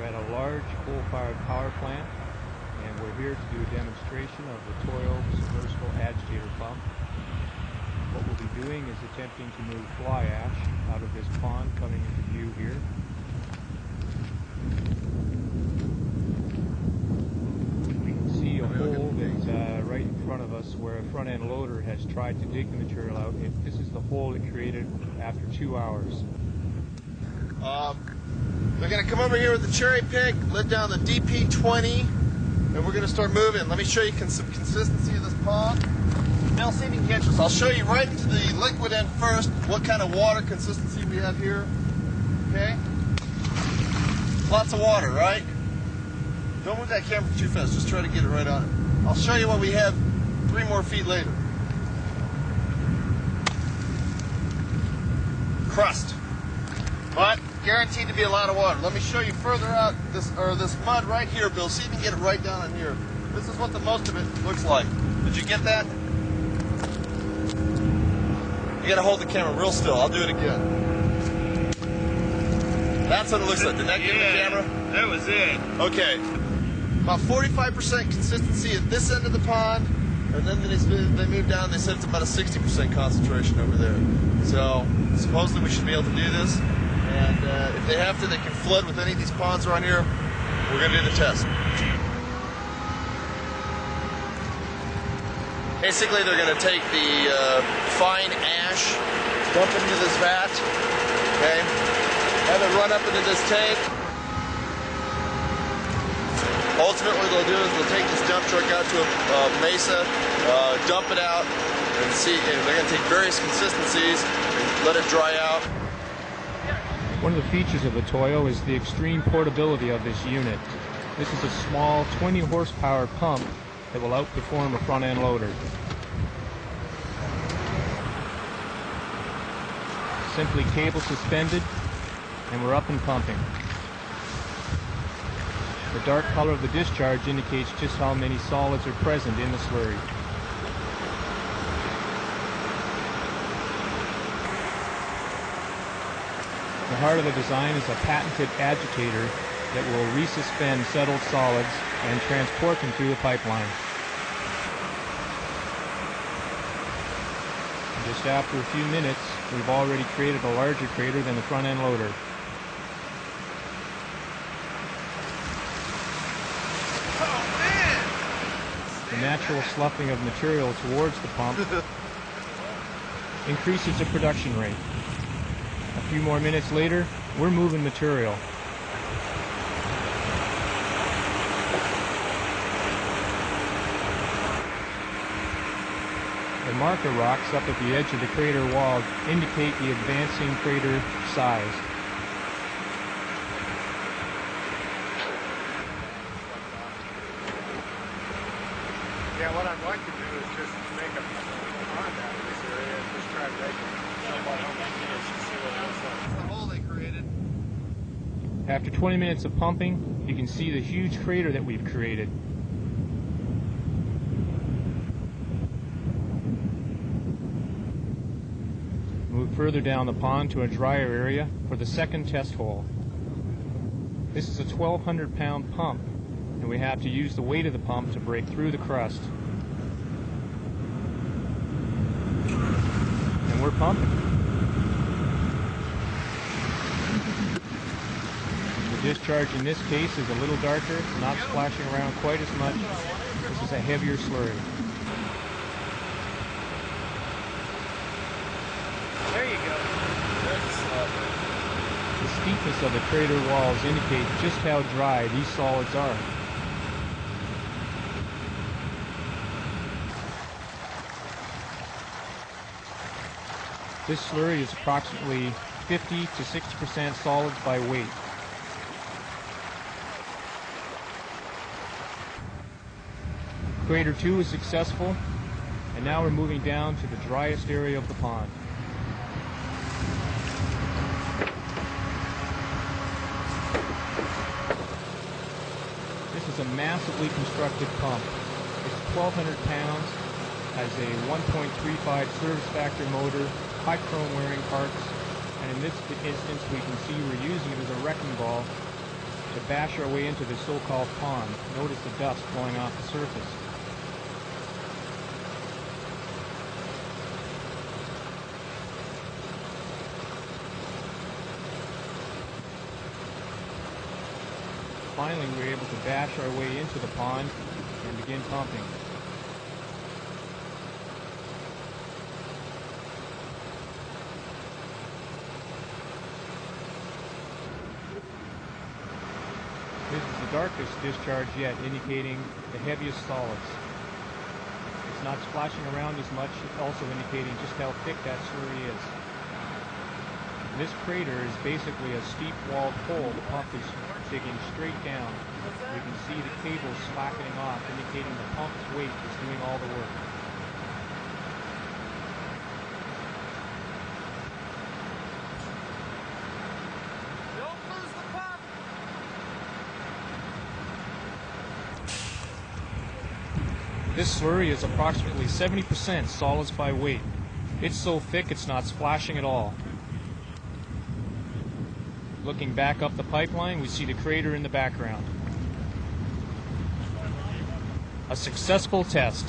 at a large coal-fired power plant, and we're here to do a demonstration of the Toyo submersible agitator pump. What we'll be doing is attempting to move fly ash out of this pond coming into view here. We can see a hole that's right in front of us where a front end loader has tried to dig the material out. This is the hole it created after 2 hours. They're going to come over here with the cherry pick, let down the DP20, and we're going to start moving. Let me show you some consistency of this pond. Now see if you can catch this. I'll show you right into the liquid end first, what kind of water consistency we have here. Okay? Lots of water, right? Don't move that camera too fast, just try to get it right on it. I'll show you what we have 3 more feet later. Crust. But guaranteed to be a lot of water. Let me show you further out this mud right here, Bill. See if you can get it right down in here. This is what the most of it looks like. Did you get that? You gotta hold the camera real still. I'll do it again. That's what it looks like. Did that get the camera? That was it. Okay. About 45% consistency at this end of the pond, and then they moved down. They said it's about a 60% concentration over there. So supposedly we should be able to do this. And if they have to, they can flood with any of these ponds around here. We're going to do the test. Basically, they're going to take the fine ash, dump it into this vat, okay, have it run up into this tank. Ultimately, what they'll do is they'll take this dump truck out to a mesa, dump it out, and see. And they're going to take various consistencies and let it dry out. One of the features of the Toyo is the extreme portability of this unit. This is a small 20 horsepower pump that will outperform a front end loader. Simply cable suspended, and we're up and pumping. The dark color of the discharge indicates just how many solids are present in the slurry. The heart of the design is a patented agitator that will resuspend settled solids and transport them through the pipeline. Just after a few minutes, we've already created a larger crater than the front end loader. Oh man! The natural sloughing of material towards the pump increases the production rate. A few more minutes later, we're moving material. The marker rocks up at the edge of the crater wall indicate the advancing crater size. Yeah, what I'd like to do is just make a pond out of this area and just try to make it. The hole they created. After 20 minutes of pumping, you can see the huge crater that we've created. Move further down the pond to a drier area for the second test hole. This is a 1,200 pound pump, and we have to use the weight of the pump to break through the crust. And we're pumping. The discharge in this case is a little darker, not splashing around quite as much. This is a heavier slurry. There you go. The steepness of the crater walls indicate just how dry these solids are. This slurry is approximately 50 to 60% solids by weight. Crater 2 is successful, and now we're moving down to the driest area of the pond. This is a massively constructed pump. It's 1,200 pounds, has a 1.35 service factor motor, high chrome wearing parts, and in this instance we can see we're using it as a wrecking ball to bash our way into the so-called pond. Notice the dust blowing off the surface. Finally, we were able to bash our way into the pond and begin pumping. This is the darkest discharge yet, indicating the heaviest solids. It's not splashing around as much, it's also indicating just how thick that slurry is. This crater is basically a steep-walled hole. The pump is digging straight down. You can see the cables slackening off, indicating the pump's weight is doing all the work. Don't lose the pump! This slurry is approximately 70% solids by weight. It's so thick it's not splashing at all. Looking back up the pipeline, we see the crater in the background. A successful test.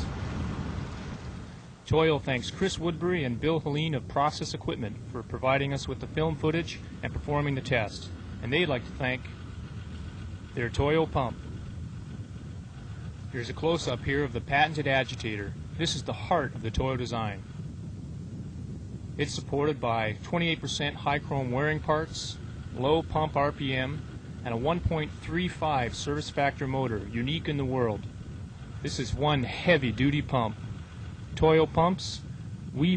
Toil thanks Chris Woodbury and Bill Helene of Process Equipment for providing us with the film footage and performing the test. And they'd like to thank their Toil pump. Here's a close-up here of the patented agitator. This is the heart of the Toil design. It's supported by 28% high chrome wearing parts, low pump RPM, and a 1.35 service factor motor, unique in the world. This is one heavy-duty pump. Toil pumps, we